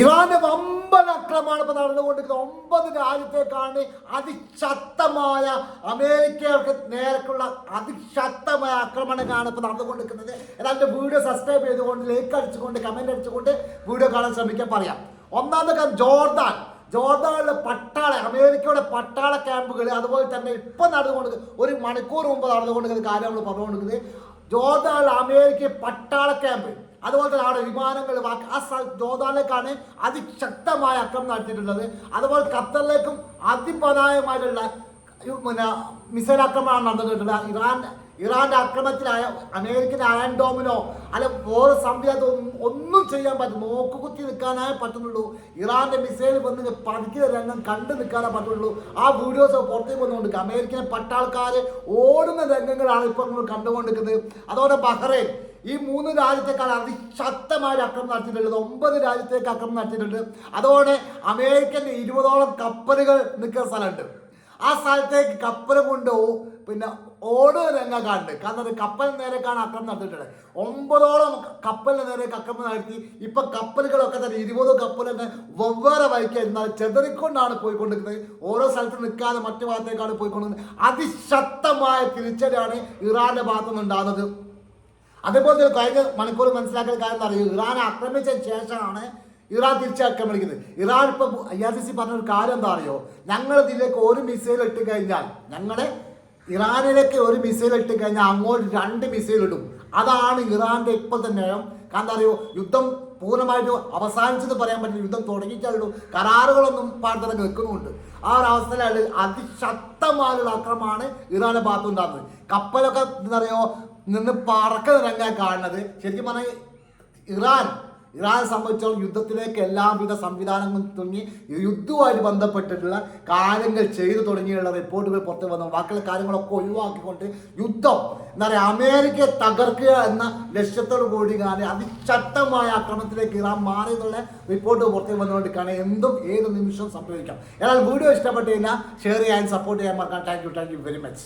ഇറാന്റെ വമ്പൻ ആക്രമണമാണ് ഇപ്പൊ നടന്നുകൊണ്ടിരിക്കുന്നത്. 9 രാജ്യത്തേക്കാണ് അതിശക്തമായ അമേരിക്കക്ക് നേരക്കുള്ള അതിശക്തമായ ആക്രമണങ്ങളാണ് ഇപ്പൊ നടന്നുകൊണ്ടിരിക്കുന്നത്. ഏതാണ്ട് വീഡിയോ സബ്സ്ക്രൈബ് ചെയ്തുകൊണ്ട് ലൈക്ക് അടിച്ചുകൊണ്ട് കമന്റ് അടിച്ചുകൊണ്ട് വീഡിയോ കാണാൻ ശ്രമിക്കാൻ പറയാം. ഒന്നാമത്തെ കാര്യം ജോർദാനിലെ അമേരിക്കയുടെ പട്ടാള ക്യാമ്പുകൾ, അതുപോലെ തന്നെ ഇപ്പം നടന്നുകൊണ്ട് 1 മണിക്കൂർ മുമ്പ് നടന്നുകൊണ്ടിരിക്കുന്ന കാര്യം നമ്മൾ പറഞ്ഞുകൊണ്ടിരിക്കുന്നത്. ജോർദാനിലെ അമേരിക്ക പട്ടാള ക്യാമ്പ്, അതുപോലെ തന്നെ അവിടെ വിമാനങ്ങൾ ജോർദാനിലേക്കാണ് അതിശക്തമായ ആക്രമണം നടത്തിയിട്ടുള്ളത്. അതുപോലെ ഖത്തറിലേക്കും അതിപ്രധാനമായിട്ടുള്ള മിസൈൽ ആക്രമണമാണ് നടന്നിട്ടുള്ളത്. ഇറാന്റെ ആക്രമണത്തിലായ അമേരിക്കൻ അയൺ ഡോമിനോ അല്ല വേറെ സംവിധാനം ഒന്നും ചെയ്യാൻ പറ്റും, നോക്കുകുത്തി നിൽക്കാനേ പറ്റുന്നുള്ളൂ. ഇറാന്റെ മിസൈൽ വന്ന് പതുക്കിയ രംഗം കണ്ടു നിൽക്കാനേ പറ്റുള്ളൂ. ആ വീഡിയോസ് പുറത്തേക്ക് വന്നുകൊണ്ട് അമേരിക്കൻ പട്ടാൾക്കാർ ഓടുന്ന രംഗങ്ങളാണ് ഇപ്പോൾ നമ്മൾ കണ്ടുകൊണ്ടിരിക്കുന്നത്. അതോടെ ബഹ്റൈൻ, ഈ 3 രാജ്യത്തേക്കാണ് അതിശക്തമായ ആക്രമണം നടത്തിയിട്ടുള്ളത്. 9 രാജ്യത്തേക്ക് ആക്രമണം നടത്തിയിട്ടുണ്ട്. അതോടെ അമേരിക്കൻ്റെ 20ഓളം കപ്പലുകൾ നിൽക്കുന്ന സ്ഥലമുണ്ട്. ആ സ്ഥലത്തേക്ക് കപ്പൽ കൊണ്ട് ഓടുന്ന രംഗം കാണുന്നുണ്ട്. കാരണം കപ്പൽ നേരേക്കാണ് ആക്രമണം നടത്തിയിട്ടുള്ളത്. 9ഓളം കപ്പലിന് നേരേക്ക് ആക്രമണം നടത്തി. ഇപ്പൊ കപ്പലുകളൊക്കെ തന്നെ 20 കപ്പൽ തന്നെ വെവ്വേറെ വഴിക്ക് എന്നാൽ ചെതറിക്കൊണ്ടാണ് പോയിക്കൊണ്ടിരിക്കുന്നത്. ഓരോ സ്ഥലത്ത് നിൽക്കാതെ മറ്റു ഭാഗത്തേക്കാണ് പോയിക്കൊണ്ടിരിക്കുന്നത്. അതിശക്തമായ തിരിച്ചടിയാണ് ഇറാന്റെ ഭാഗത്തുനിന്ന് ഉണ്ടാകുന്നത്. അതേപോലെ തന്നെ കഴിഞ്ഞ മണിക്കൂർ മനസ്സിലാക്കുന്ന കാര്യം എന്താ പറയുക, ഇറാൻ ആക്രമിച്ചതിന് ശേഷമാണ് ഇറാൻ തിരിച്ചാക്രമിക്കുന്നത്. ഇറാൻ ഇപ്പം IRGC പറഞ്ഞൊരു കാര്യം എന്താ അറിയോ, ഞങ്ങൾ ഇതിലേക്ക് ഒരു മിസൈൽ ഇട്ട് കഴിഞ്ഞാൽ, ഇറാനിലേക്ക് ഒരു മിസൈൽ ഇട്ട് കഴിഞ്ഞാൽ അങ്ങോട്ട് 2 മിസൈൽ ഇടും. അതാണ് ഇറാന്റെ ഇപ്പോഴത്തെ നയം. കാരണം അറിയോ, യുദ്ധം പൂർണ്ണമായിട്ട് അവസാനിച്ചെന്ന് പറയാൻ പറ്റില്ല, യുദ്ധം തുടങ്ങിയിട്ടുള്ളൂ. കരാറുകളൊന്നും പാടത്തിലൊക്കെ വെക്കുന്നുണ്ട്. ആ ഒരു അവസ്ഥയിലാണ് അതിശക്തമായുള്ള ആക്രമണമാണ് ഇറാന്റെ ഭാഗത്തുണ്ടാകുന്നത്. കപ്പലൊക്കെ എന്താ നിന്ന് പറക്കുന്ന രംഗം കാണുന്നത്. ശരിക്കും പറഞ്ഞാൽ ഇറാനെ സംബന്ധിച്ചോളം യുദ്ധത്തിലേക്ക് എല്ലാവിധ സംവിധാനങ്ങളും തുടങ്ങി യുദ്ധവുമായിട്ട് ബന്ധപ്പെട്ടിട്ടുള്ള കാര്യങ്ങൾ ചെയ്തു തുടങ്ങിയുള്ള റിപ്പോർട്ടുകൾ പുറത്തു വന്നു. ബാക്കിയുള്ള കാര്യങ്ങളൊക്കെ ഒഴിവാക്കിക്കൊണ്ട് യുദ്ധം അമേരിക്കയെ തകർക്കുക എന്ന ലക്ഷ്യത്തോടു കൂടി അതിശക്തമായ ആക്രമണത്തിലേക്ക് ഇറാൻ മാറിയെന്നുള്ള റിപ്പോർട്ട് പുറത്തു വന്നുകൊണ്ടിരിക്കുകയാണ്. എന്തും ഏത് നിമിഷവും സംഭവിക്കാം. എന്നാൽ വീഡിയോ ഇഷ്ടപ്പെട്ടില്ല ഷെയർ ചെയ്യാൻ സപ്പോർട്ട് ചെയ്യാൻ മറക്കാൻ. Thank you very much.